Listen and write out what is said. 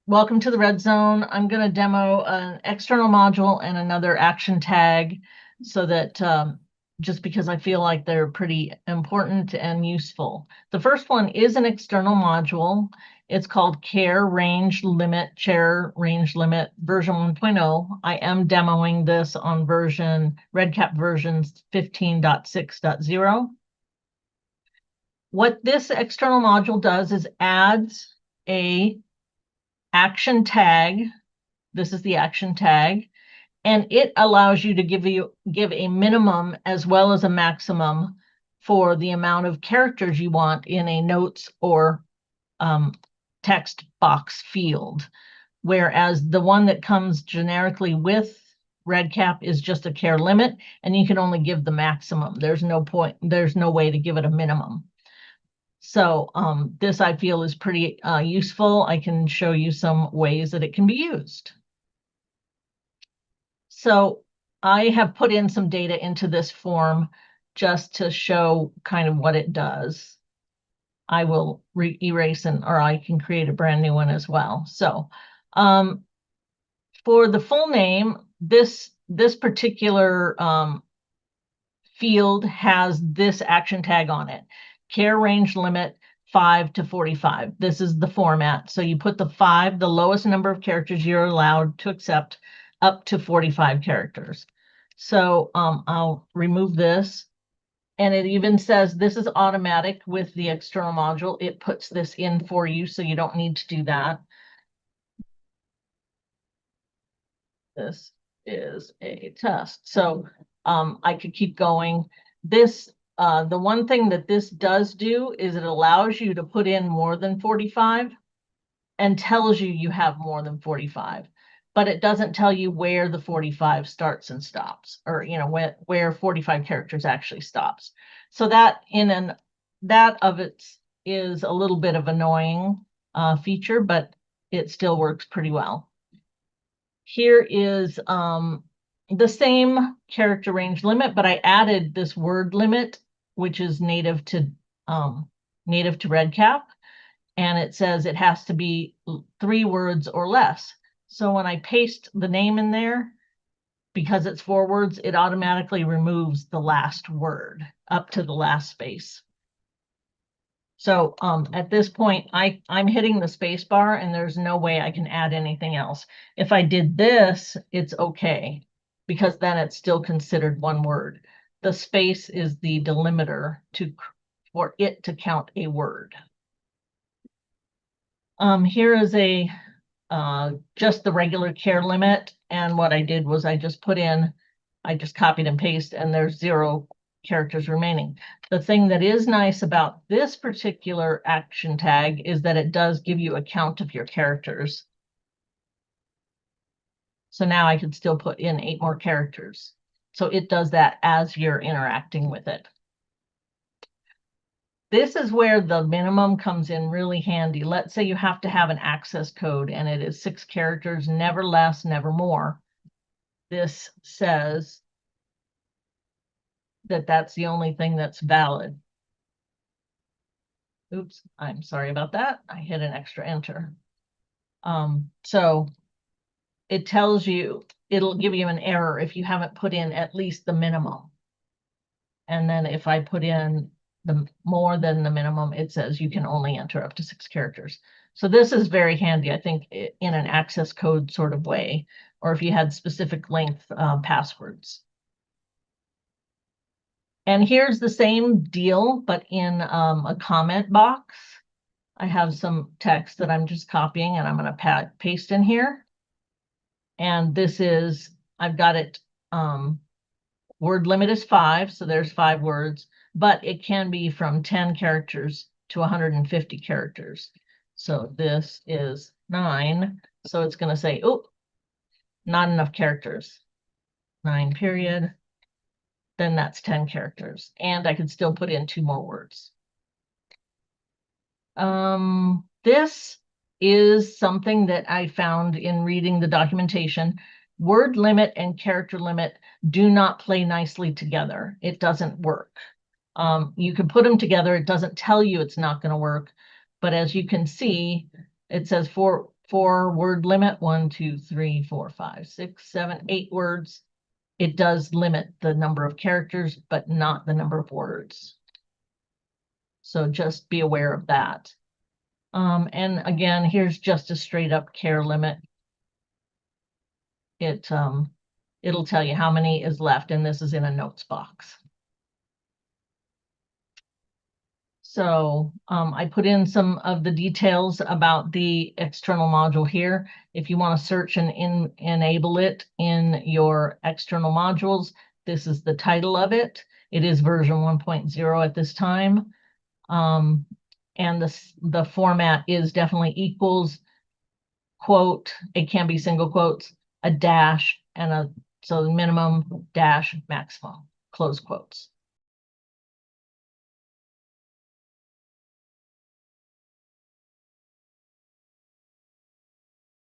Welcome to the red zone. I'm going to demo an external module and another action tag so that just because I feel like they're pretty important and useful. The first one is an external module. It's called Char range limit version 1.0. I am demoing this on REDCap versions 15.6.0. What this external module does is adds a action tag. This is the action tag, and it allows you to give a minimum as well as a maximum for the amount of characters you want in a notes or text box field. Whereas the one that comes generically with REDCap is just a char limit, and you can only give the maximum. There's no way to give it a minimum. So this I feel is pretty useful. I can show you some ways that it can be used. So I have put in some data into this form just to show kind of what it does. I will erase or I can create a brand new one as well. So for the full name, this particular field has this action tag on it. Char range limit 5 to 45. This is the format. So you put the 5, the lowest number of characters you're allowed to accept, up to 45 characters. So I'll remove this. And it even says this is automatic with the external module. It puts this in for you, so you don't need to do that. This is a test. So I could keep going. This, the one thing that this does do is it allows you to put in more than 45 and tells you you have more than 45, but it doesn't tell you where the 45 starts and stops, or where 45 characters actually stops. So that of it is a little bit of annoying feature, but it still works pretty well. Here is the same character range limit, but I added this word limit, which is native to REDCap. And it says it has to be 3 words or less. So when I paste the name in there, because it's 4 words, it automatically removes the last word up to the last space. So at this point, I'm hitting the space bar and there's no way I can add anything else. If I did this, it's okay, because then it's still considered 1 word. The space is the delimiter for it to count a word. Here is just the regular char limit. And what I did was I just copied and pasted, and there's 0 characters remaining. The thing that is nice about this particular action tag is that it does give you a count of your characters. So now I could still put in 8 more characters. So it does that as you're interacting with it. This is where the minimum comes in really handy. Let's say you have to have an access code and it is 6 characters, never less, never more. This says that that's the only thing that's valid. Oops, I'm sorry about that. I hit an extra enter. So it tells you, it'll give you an error if you haven't put in at least the minimum. And then if I put in the more than the minimum, it says you can only enter up to 6 characters. So this is very handy, I think, in an access code sort of way, or if you had specific length passwords. And here's the same deal, but in a comment box. I have some text that I'm just copying and I'm going to paste in here. And this is, I've got it, word limit is 5, so there's 5 words, but it can be from 10 characters to 150 characters. So this is 9, so it's going to say, oh, not enough characters, 9 period. Then that's 10 characters, and I could still put in 2 more words. This is something that I found in reading the documentation. Word limit and character limit do not play nicely together. It doesn't work. You can put them together. It doesn't tell you it's not going to work, but as you can see, it says for 4 word limit, 1, 2, 3, 4, 5, 6, 7, 8 words. It does limit the number of characters, but not the number of words. So just be aware of that. And again, here's just a straight up care limit. It'll tell you how many is left, and this is in a notes box. So I put in some of the details about the external module here. If you want to search and enable it in your external modules, this is the title of it. It is version 1.0 at this time. And the format is definitely equals, quote, it can be single quotes, a dash, and so the minimum dash maximum, close quotes.